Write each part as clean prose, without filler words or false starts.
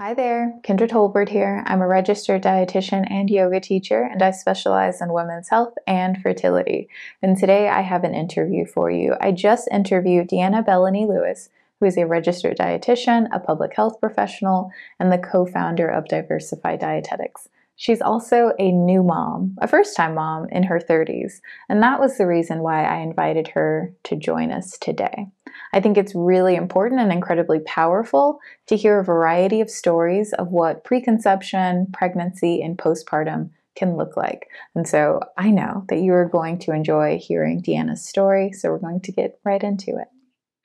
Hi there, Kendra Tolbert here. I'm a registered dietitian and yoga teacher, and I specialize in women's health and fertility. And today I have an interview for you. I just interviewed Deanna Belleney Lewis, who is a registered dietitian, a public health professional, and the co-founder of Diversify Dietetics. She's also a new mom, a first-time mom in her 30s, and that was the reason why I invited her to join us today. I think it's really important and incredibly powerful to hear a variety of stories of what preconception, pregnancy, and postpartum can look like. And so I know that you are going to enjoy hearing Deanna's story, so we're going to get right into it.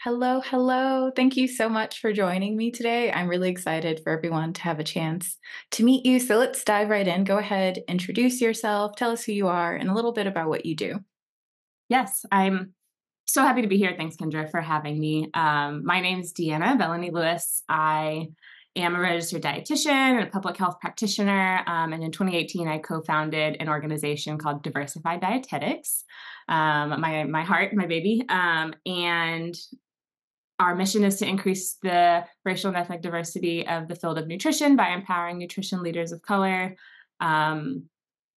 Hello, hello. Thank you so much for joining me today. I'm really excited for everyone to have a chance to meet you. So let's dive right in. Go ahead, introduce yourself, tell us who you are, and a little bit about what you do. Yes, I'm so happy to be here. Thanks, Kendra, for having me. My name is Deanna Belleney Lewis. I am a registered dietitian and a public health practitioner. And in 2018, I co-founded an organization called Diversify Dietetics, my heart, my baby. And our mission is to increase the racial and ethnic diversity of the field of nutrition by empowering nutrition leaders of color. Been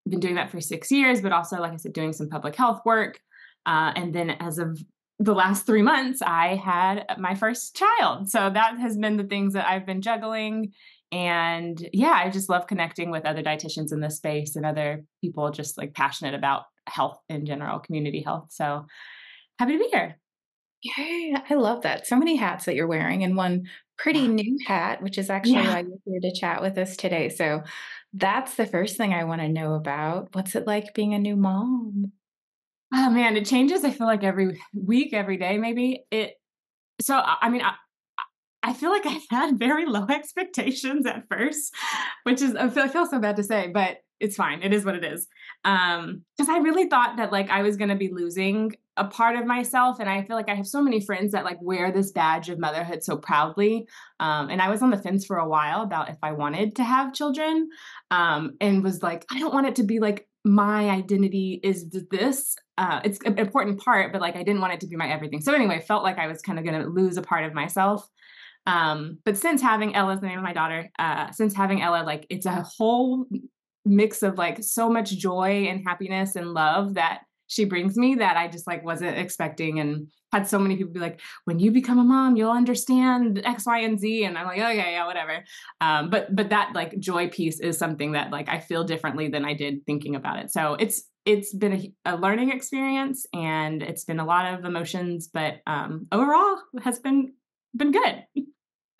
doing that for 6 years, but also, like I said, doing some public health work. And then as of the last 3 months, I had my first child. So that has been the things that I've been juggling. And yeah, I just love connecting with other dietitians in this space and other people just like passionate about health in general, community health. So happy to be here. Yay, I love that. So many hats that you're wearing, and one pretty Yeah. new hat, which is actually Yeah. why you're here to chat with us today. So that's the first thing I want to know about. What's it like being a new mom? Oh man, it changes. I feel like every week, every day, maybe I feel like I've had very low expectations at first, which is I feel so bad to say, but it's fine. It is what it is. Because I really thought that like I was going to be losing a part of myself, and I feel like I have so many friends that like wear this badge of motherhood so proudly. And I was on the fence for a while about if I wanted to have children, and was like, I don't want it to be like my identity is this. It's an important part, but like I didn't want it to be my everything. So anyway, felt like I was kind of going to lose a part of myself. But since having Ella's the name of my daughter, since having Ella, like it's a whole mix of like so much joy and happiness and love that she brings me that I just like wasn't expecting, and had so many people be like, when you become a mom, you'll understand X, Y, and Z. And I'm like, okay, yeah, whatever. But that like joy piece is something that like I feel differently than I did thinking about it. So it's been a learning experience, and it's been a lot of emotions, but overall it has been good.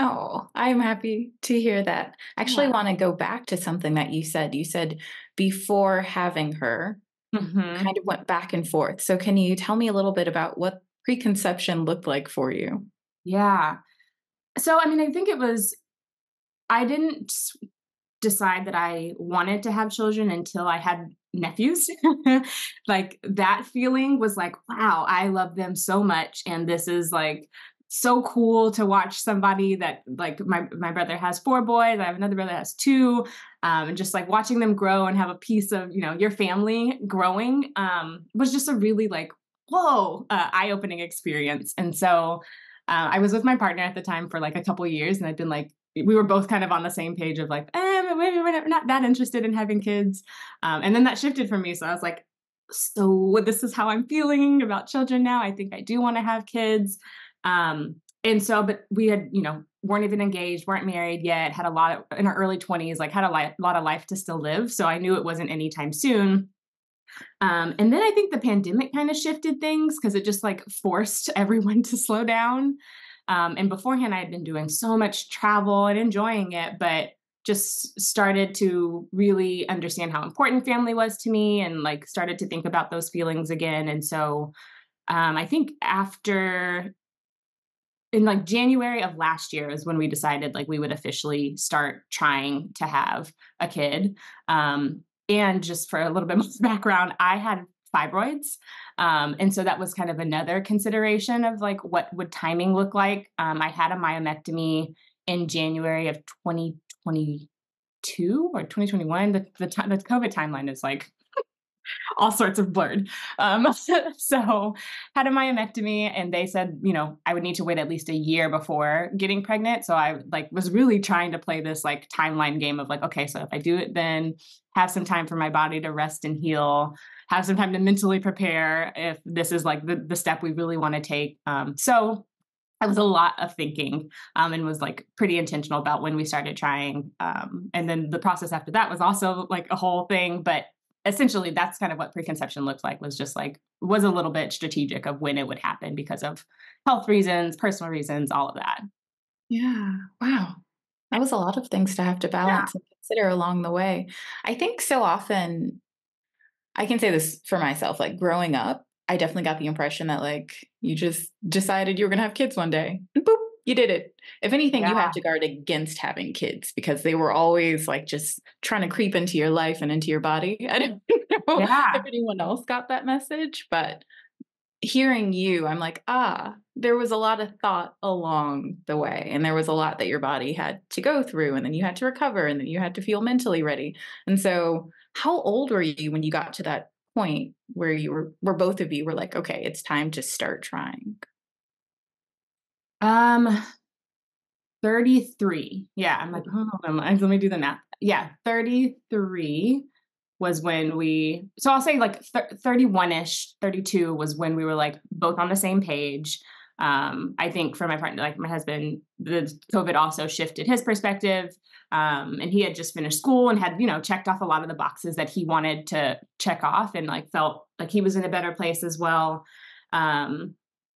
Oh, I'm happy to hear that. I actually Yeah. want to go back to something that you said. You said before having her, Mhm. kind of went back and forth. So can you tell me a little bit about what preconception looked like for you? Yeah. So, I mean, I think I didn't decide that I wanted to have children until I had nephews. Like that feeling was like, wow, I love them so much. And this is like so cool to watch somebody that like my brother has 4 boys. I have another brother that has 2. And just like watching them grow and have a piece of, your family growing was just a really like, whoa, eye-opening experience. And so I was with my partner at the time for like a couple years, and I'd been like, we were both kind of on the same page of like, maybe we're not that interested in having kids. And then that shifted for me. So I was like, so this is how I'm feeling about children now. I think I do want to have kids. And so, but we had, weren't even engaged, weren't married yet, had a lot in our early 20s, like had lot of life to still live. So I knew it wasn't anytime soon. And then I think the pandemic kind of shifted things because it just like forced everyone to slow down. And beforehand, I had been doing so much travel and enjoying it, but just started to really understand how important family was to me, and like started to think about those feelings again. And so I think after in like January of last year is when we decided like we would officially start trying to have a kid. And just for a little bit more background, I had fibroids. And so that was kind of another consideration of like what would timing look like. I had a myomectomy in January of 2022 or 2021. The COVID timeline is like all sorts of blurred. So had a myomectomy, and they said, I would need to wait at least a year before getting pregnant. So I was really trying to play this timeline game of okay, so if I do it, then have some time for my body to rest and heal, have some time to mentally prepare if this is the step we really want to take. So it was a lot of thinking, and was pretty intentional about when we started trying. And then the process after that was also a whole thing, but essentially that's kind of what preconception looked like, was just was a little bit strategic of when it would happen because of health reasons, personal reasons, all of that. Yeah. Wow. That was a lot of things to have to Yeah. balance and consider along the way. I think so often, I can say this for myself, growing up, I definitely got the impression that you just decided you were going to have kids one day and boop, you did it. If anything, you had Yeah. to guard against having kids because they were always just trying to creep into your life and into your body. I don't know if Yeah. anyone else got that message, but hearing you, I'm there was a lot of thought along the way, and there was a lot that your body had to go through, and then you had to recover, and then you had to feel mentally ready. And so, how old were you when you got to that point where where both of you were okay, it's time to start trying? Um, 33. Yeah. I'm let me do the math. Yeah. 33 was when so I'll say 31-ish, 32 was when we were both on the same page. I think for my partner, my husband, the COVID also shifted his perspective. And he had just finished school and had, checked off a lot of the boxes that he wanted to check off, and felt like he was in a better place as well.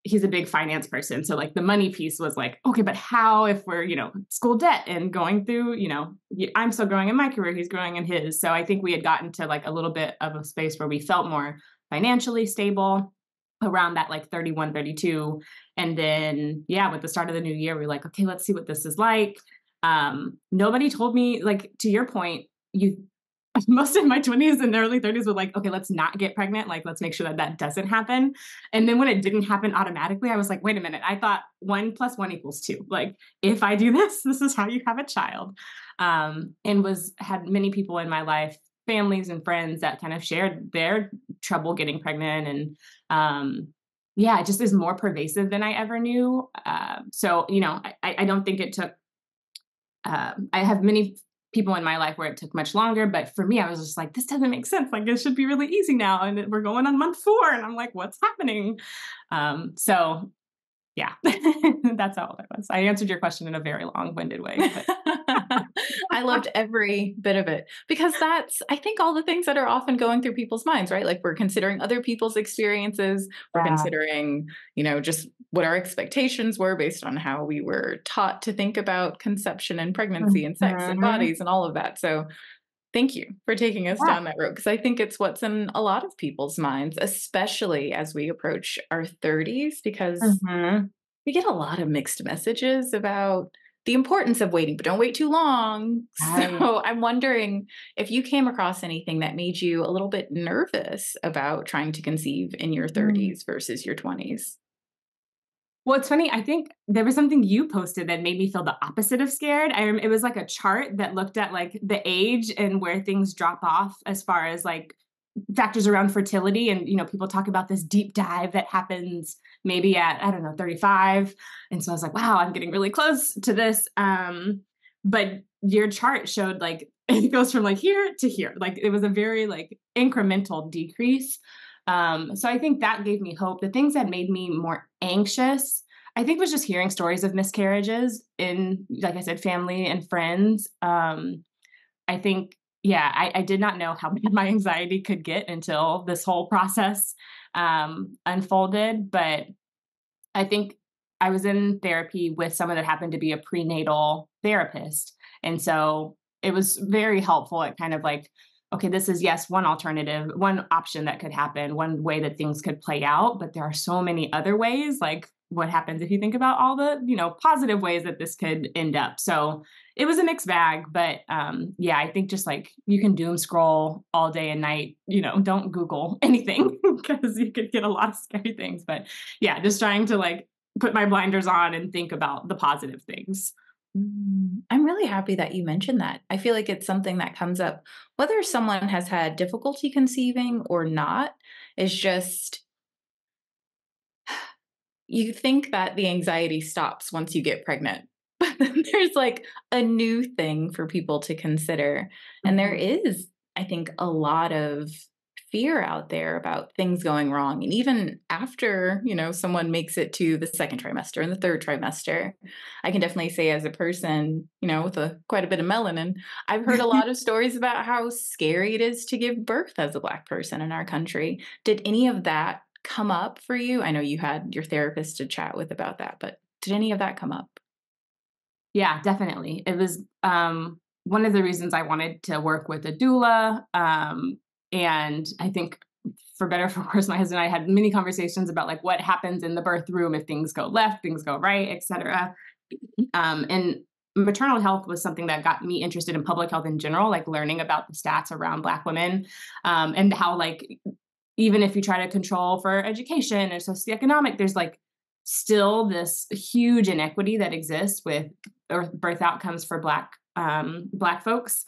He's a big finance person. So the money piece was okay, but how if we're, school debt and going through, I'm still growing in my career, he's growing in his. So I think we had gotten to a little bit of a space where we felt more financially stable around that 31, 32. And then, yeah, with the start of the new year, we're okay, let's see what this is like. Nobody told me, to your point, most of my 20s and early 30s were okay, let's not get pregnant. Let's make sure that that doesn't happen. And then when it didn't happen automatically, I was wait a minute, I thought 1 + 1 = 2. If I do this, this is how you have a child. And had many people in my life, families and friends, that kind of shared their trouble getting pregnant. And, yeah, it just is more pervasive than I ever knew. So, I don't think it took, I have many people in my life where it took much longer, but for me, I was just this doesn't make sense. It should be really easy now. And we're going on month 4. And I'm what's happening? So yeah, that's how it was. I answered your question in a very long-winded way. I loved every bit of it because that's, I think, all the things that are often going through people's minds, right? We're considering other people's experiences. We're Yeah. considering, just what our expectations were based on how we were taught to think about conception and pregnancy and sex and Mhm. bodies and all of that. So thank you for taking us Yeah. down that road because I think it's what's in a lot of people's minds, especially as we approach our 30s, because Mhm. we get a lot of mixed messages about the importance of waiting, but don't wait too long. Right. So I'm wondering if you came across anything that made you a little bit nervous about trying to conceive in your Mm. 30s versus your 20s. Well, it's funny. I think there was something you posted that made me feel the opposite of scared. It was a chart that looked at the age and where things drop off as far as factors around fertility. And, people talk about this deep dive that happens maybe at, I don't know, 35. And so I was wow, I'm getting really close to this. But your chart showed it goes from here to here. It was a very incremental decrease. So I think that gave me hope. The things that made me more anxious, I think, was just hearing stories of miscarriages in, like I said, family and friends. I think, yeah, I did not know how bad my anxiety could get until this whole process unfolded. But I think I was in therapy with someone that happened to be a prenatal therapist. And so it was very helpful at kind of okay, this is, yes, one alternative, one option that could happen, one way that things could play out. But there are so many other ways, what happens if you think about all the, positive ways that this could end up. So it was a mixed bag. But yeah, I think just you can doom scroll all day and night, don't Google anything because you could get a lot of scary things. But yeah, just trying to put my blinders on and think about the positive things. I'm really happy that you mentioned that. I feel like it's something that comes up whether someone has had difficulty conceiving or not, is just you think that the anxiety stops once you get pregnant. But then there's like a new thing for people to consider. And there Mhm. is, I think, a lot of fear out there about things going wrong. And even after, someone makes it to the second trimester and the third trimester, I can definitely say as a person, with quite a bit of melanin, I've heard a lot of stories about how scary it is to give birth as a Black person in our country. Did any of that come up for you? I know you had your therapist to chat with about that, but did any of that come up? Yeah, definitely. It was one of the reasons I wanted to work with a doula. And I think for better or for worse, my husband and I had many conversations about like what happens in the birth room if things go left, things go right, etc. And maternal health was something that got me interested in public health in general, like learning about the stats around Black women, and how like even if you try to control for education or socioeconomic, there's like still this huge inequity that exists with birth outcomes for Black folks.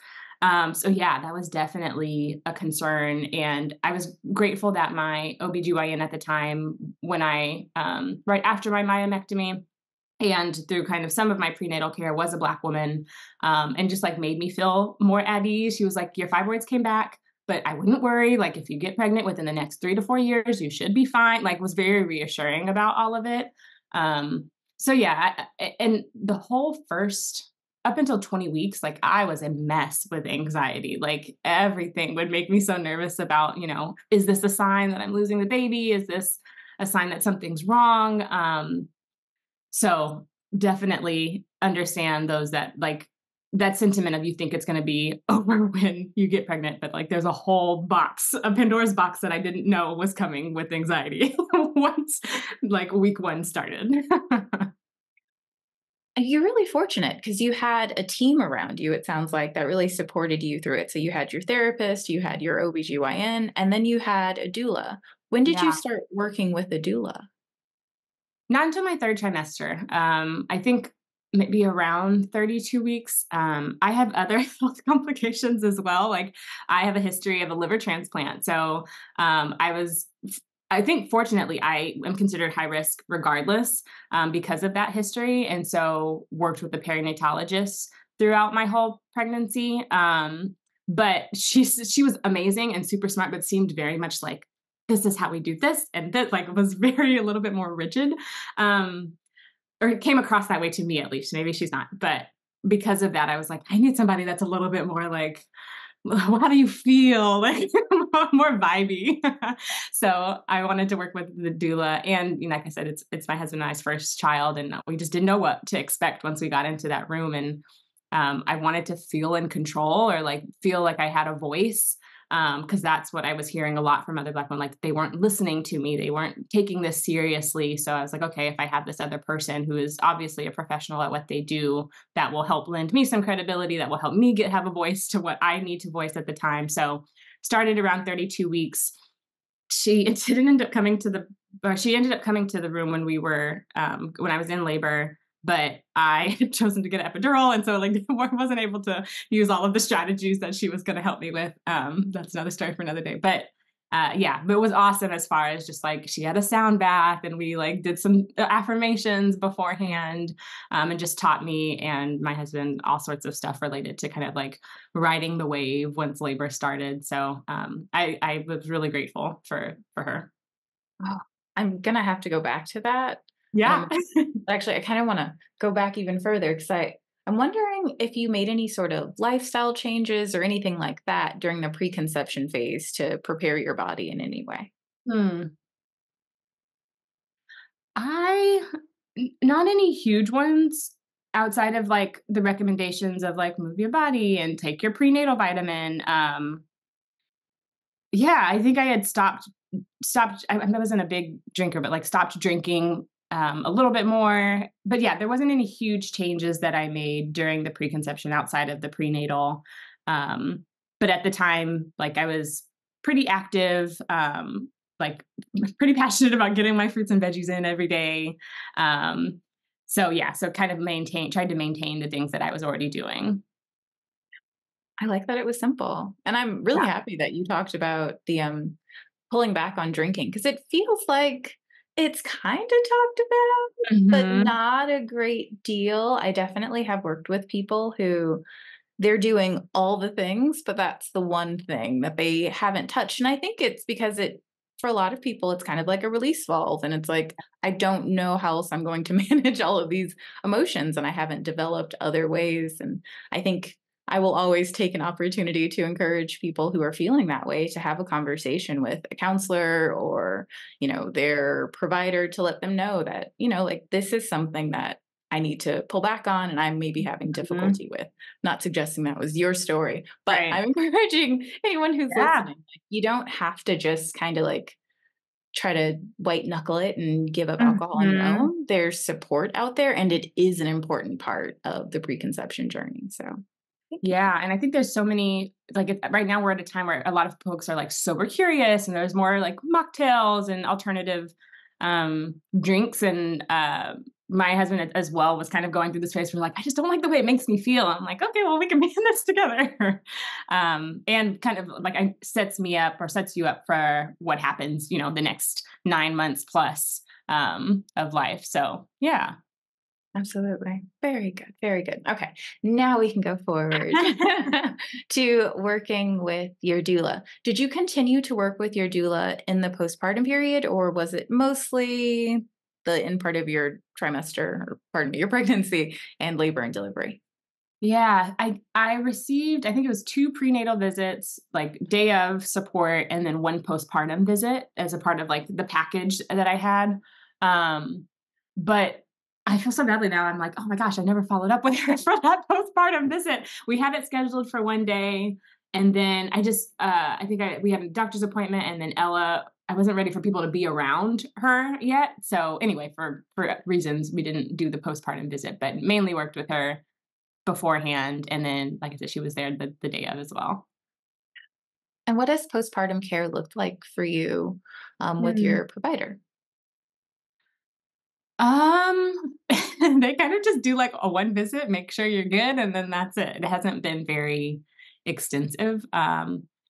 So yeah, that was definitely a concern. And I was grateful that my OBGYN at the time, when I, right after my myomectomy, and through kind of some of my prenatal care, was a Black woman, and just like made me feel more at ease. She was like, your fibroids came back, but I wouldn't worry. Like if you get pregnant within the next 3 to 4 years, you should be fine. Like was very reassuring about all of it. So yeah, and the whole first up until 20 weeks, like I was a mess with anxiety. Like everything would make me so nervous about, is this a sign that I'm losing the baby? Is this a sign that something's wrong? So definitely understand those that like that sentiment of you think it's going to be over when you get pregnant, but like there's a whole box, a Pandora's box that I didn't know was coming with anxiety once like week one started. You're really fortunate because you had a team around you, it sounds like, that really supported you through it. So you had your therapist, you had your OBGYN, and then you had a doula. When did you Yeah. start working with a doula? Not until my third trimester. I think maybe around 32 weeks. I have other health complications as well. Like I have a history of a liver transplant. So I think fortunately I am considered high risk regardless, because of that history. And so worked with a perinatologist throughout my whole pregnancy. But she was amazing and super smart, but seemed very much like, this is how we do this. And that like was very a little bit more rigid. Um, or it came across that way to me at least. Maybe she's not. But because of that, I was like, I need somebody that's a little bit more like, how do you feel? Like more vibey. So I wanted to work with the doula. And like I said, it's my husband and I's first child. And we just didn't know what to expect once we got into that room. And I wanted to feel in control or like feel like I had a voice. Because that's what I was hearing a lot from other Black women. Like they weren't listening to me, they weren't taking this seriously. So I was like, okay, if I have this other person who is obviously a professional at what they do, that will help lend me some credibility, that will help me have a voice to what I need to voice at the time. So started around 32 weeks. She it didn't end up coming to the or she ended up coming to the room when we were when I was in labor, but I had chosen to get an epidural, and so like wasn't able to use all of the strategies that she was going to help me with. That's another story for another day. But yeah, but it was awesome as far as just like she had a sound bath, and we like did some affirmations beforehand, and just taught me and my husband all sorts of stuff related to kind of like riding the wave once labor started. So I was really grateful for her. Oh, I'm gonna have to go back to that. And Yeah. actually I kind of want to go back even further because I'm wondering if you made any sort of lifestyle changes or anything like that during the preconception phase to prepare your body in any way. Hmm. Not any huge ones outside of like the recommendations of like move your body and take your prenatal vitamin. Yeah, I think I had I wasn't a big drinker, but like stopped drinking a little bit more. But yeah, there wasn't any huge changes that I made during the preconception outside of the prenatal. Um, but at the time, like I was pretty active, like pretty passionate about getting my fruits and veggies in every day. Um, So yeah, so kind of tried to maintain the things that I was already doing. I like that it was simple. And I'm really Yeah. happy that you talked about the pulling back on drinking because it feels like it's kind of talked about, but Mhm. not a great deal. I definitely have worked with people who they're doing all the things, but that's the one thing that they haven't touched. And I think it's because for a lot of people, it's kind of like a release valve. And it's like, I don't know how else I'm going to manage all of these emotions. And I haven't developed other ways. And I think I will always take an opportunity to encourage people who are feeling that way to have a conversation with a counselor or, their provider to let them know that, like this is something that I need to pull back on and I'm maybe having Mhm. difficulty with. Not suggesting that was your story, but Right. I'm encouraging anyone who's Yeah. listening. Like, you don't have to just kind of like try to white knuckle it and give up alcohol on your Mhm. own. There's support out there, and it is an important part of the preconception journey. So, thank you for Yeah, that. and I think there's so many right now we're at a time where a lot of folks are like sober curious and there's more like mocktails and alternative drinks and my husband as well was kind of going through this phase where like I just don't like the way it makes me feel. I'm like, okay, well we can be in this together. And kind of like I sets you up for what happens, the next 9 months plus of life. So yeah. Absolutely. Very good. Very good. Okay. Now we can go forward to working with your doula. Did you continue to work with your doula in the postpartum period, or was it mostly the in part of your trimester, or pardon me, your pregnancy and labor and delivery? Yeah, I received, I think it was 2 prenatal visits, like day of support, and then 1 postpartum visit as a part of like the package that I had. Um, but I feel so badly now. I'm like, oh my gosh, I never followed up with her for that postpartum visit. We had it scheduled for one day, and then I think we had a doctor's appointment, and then Ella. I wasn't ready for people to be around her yet. So anyway, for reasons, we didn't do the postpartum visit, but mainly worked with her beforehand, and then, like I said, she was there the day of as well. And what has postpartum care looked like for you with Mm. your provider? Um, they kind of just do, like, a one visit, make sure you're good, and then that's it. It hasn't been very extensive,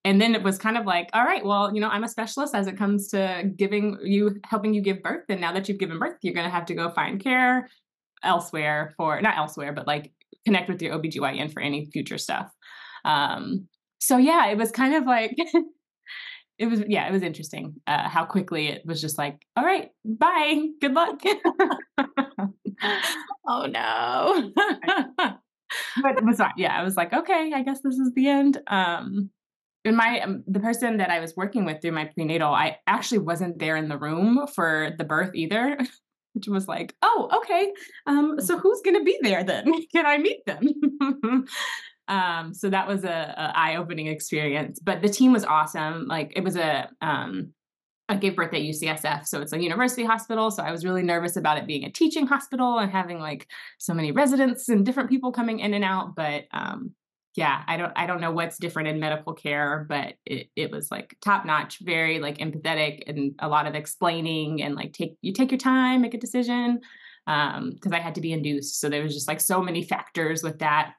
and then it was kind of like, "All right, well, I'm a specialist as it comes to helping you give birth, and now that you've given birth, you're gonna have to go find care elsewhere for not elsewhere, but, like, connect with your OBGYN for any future stuff." So yeah, it was kind of like it was interesting, how quickly it was just like, "All right, bye, good luck." Oh no. But it was fine. Yeah, I was like, "Okay, I guess this is the end." And the person that I was working with through my prenatal, I actually wasn't there in the room for the birth either, which was like, "Oh, okay. So who's gonna be there then? Can I meet them?" So that was a eye-opening experience, but the team was awesome. Like, it was I gave birth at UCSF, so it's a university hospital, so I was really nervous about it being a teaching hospital and having, like, so many residents and different people coming in and out, but, yeah, I don't know what's different in medical care, but it was, like, top-notch, very, like, empathetic and a lot of explaining and, like, take your time, make a decision, because I had to be induced, so there was just, like, so many factors with that,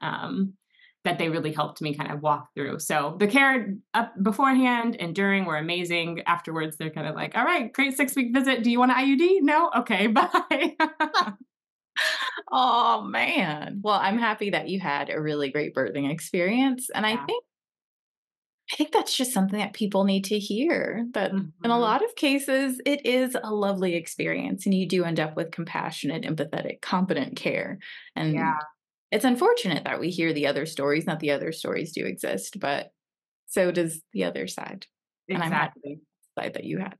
that they really helped me kind of walk through. So the care up beforehand and during were amazing. Afterwards, they're kind of like, all right, great 6-week visit. Do you want an IUD? No? Okay, bye. Oh man. Well, I'm happy that you had a really great birthing experience. And Yeah. I think that's just something that people need to hear. That in a Mhm. lot of cases it is a lovely experience and you do end up with compassionate, empathetic, competent care. And Yeah, it's unfortunate that we hear the other stories, not the other stories do exist, but so does the other side. And I'm happy exactly. the side that you had.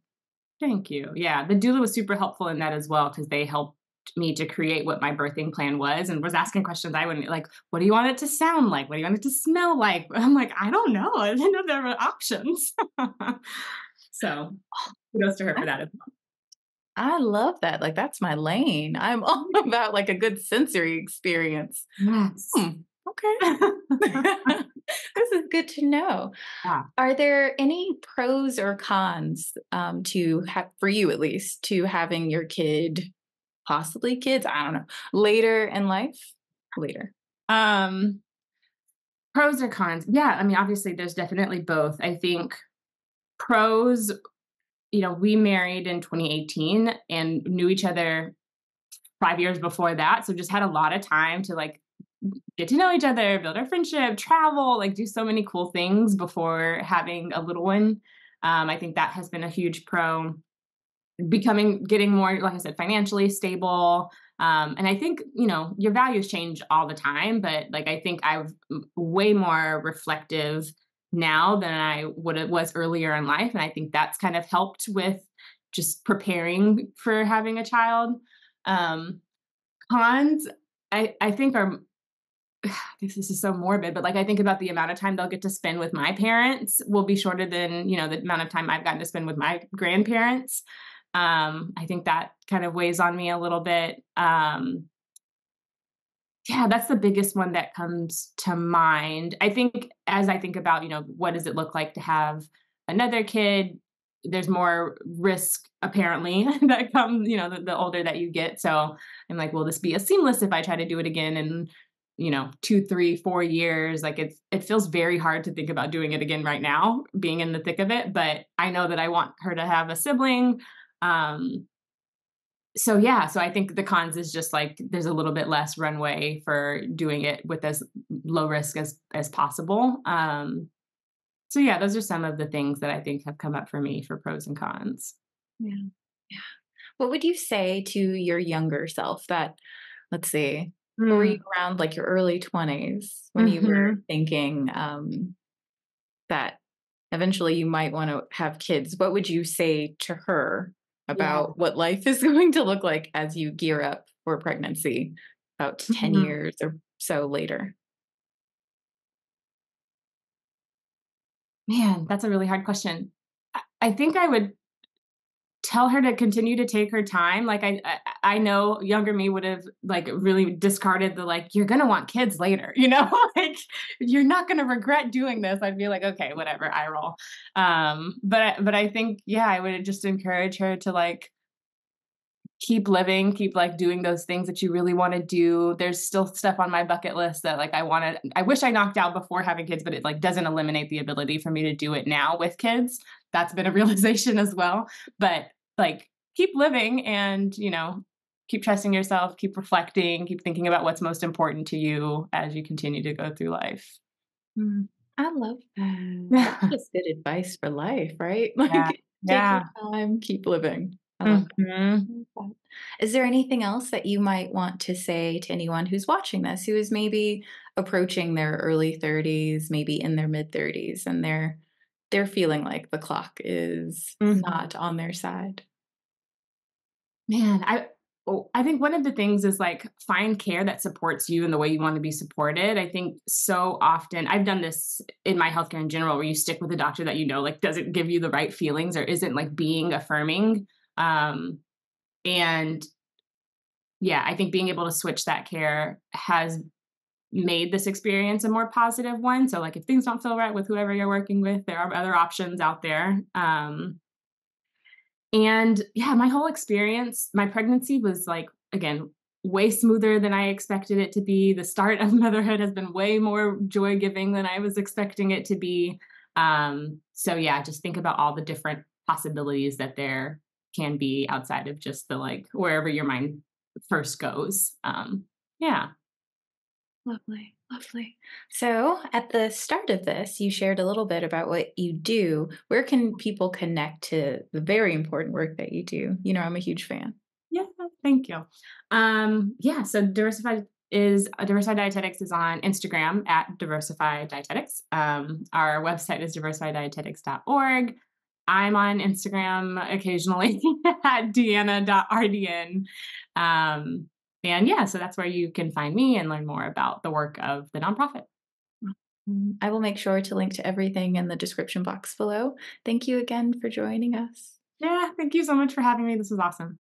Thank you. Yeah, the doula was super helpful in that as well because they helped me to create what my birthing plan was and was asking questions I wouldn't like, what do you want it to sound like? What do you want it to smell like? I'm like, I don't know. I didn't know there were options. So kudos to her for that as I love that. Like, that's my lane. I'm all well. about like a good sensory experience. Yes. Hmm. Okay. This is good to know. Yeah. Are there any pros or cons to have for you at least to having your kid possibly kids? I don't know. Later in life? Later. Um, Pros or cons? Yeah, I mean, obviously, there's definitely both. I think pros, we married in 2018 and knew each other 5 years before that. So just had a lot of time to like get to know each other, build our friendship, travel, like do so many cool things before having a little one. I think that has been a huge pro. Getting more, like I said, financially stable. And I think, your values change all the time, but like I think way more reflective now than was earlier in life. And I think that's kind of helped with just preparing for having a child. Um, Cons, I think are this is so morbid, but like I think about the amount of time they'll get to spend with my parents will be shorter than, the amount of time I've gotten to spend with my grandparents. I think that kind of weighs on me a little bit. Yeah, that's the biggest one that comes to mind. I think as I think about, what does it look like to have another kid? There's more risk apparently that comes, the older that you get. So I'm like, will this be as seamless if I try to do it again in, 2, 3, 4 years? Like it feels very hard to think about doing it again right now, being in the thick of it. But I know that I want her to have a sibling. So yeah, so I think the cons is just like there's a little bit less runway for doing it with as low risk as possible. So yeah, those are some of the things that I think have come up for me for pros and cons. Yeah. Yeah. What would you say to your younger self that, let's see, were you Mm. around like your early 20s when you were Mhm. thinking that eventually you might want to have kids? What would you say to her Yeah. about what life is going to look like as you gear up for pregnancy about 10 Mhm. years or so later? Man, that's a really hard question. I think I would tell her to continue to take her time. Like I know younger me would have like really discarded the like you're gonna want kids later, like you're not gonna regret doing this. I'd be like, okay, whatever, I roll. But I think yeah, I would just encourage her to like keep living, keep like doing those things that you really want to do. There's still stuff on my bucket list that like I wish I knocked out before having kids, but it like doesn't eliminate the ability for me to do it now with kids. That's been a realization as well. But like keep living and, keep trusting yourself, keep reflecting, keep thinking about what's most important to you as you continue to go through life. Mm, I love that. That's Yeah. just good advice for life, right? Yeah. Like, take your Yeah. time, keep living. I love that. Mhm. I love that. Is there anything else that you might want to say to anyone who's watching this, who is maybe approaching their early 30s, maybe in their mid 30s, and they're feeling like the clock is Mhm. not on their side? Man, I think one of the things is like find care that supports you in the way you want to be supported. I think so often I've done this in my healthcare in general where you stick with a doctor that like doesn't give you the right feelings or isn't like being affirming. And yeah, I think being able to switch that care has made this experience a more positive one. So like if things don't feel right with whoever you're working with, there are other options out there. And yeah, my whole experience, my pregnancy was like, again, way smoother than I expected it to be. The start of motherhood has been way more joy giving than I was expecting it to be. So yeah, just think about all the different possibilities that there can be outside of just the like wherever your mind first goes. Yeah. Lovely, lovely. So, at the start of this, you shared a little bit about what you do. Where can people connect to the very important work that you do? I'm a huge fan. Yeah, thank you. Yeah, so Diversify Dietetics is on Instagram at Diversify Dietetics. Our website is diversifydietetics.org. I'm on Instagram occasionally at Deanna.rdn. And yeah, so that's where you can find me and learn more about the work of the nonprofit. I will make sure to link to everything in the description box below. Thank you again for joining us. Yeah, thank you so much for having me. This was awesome.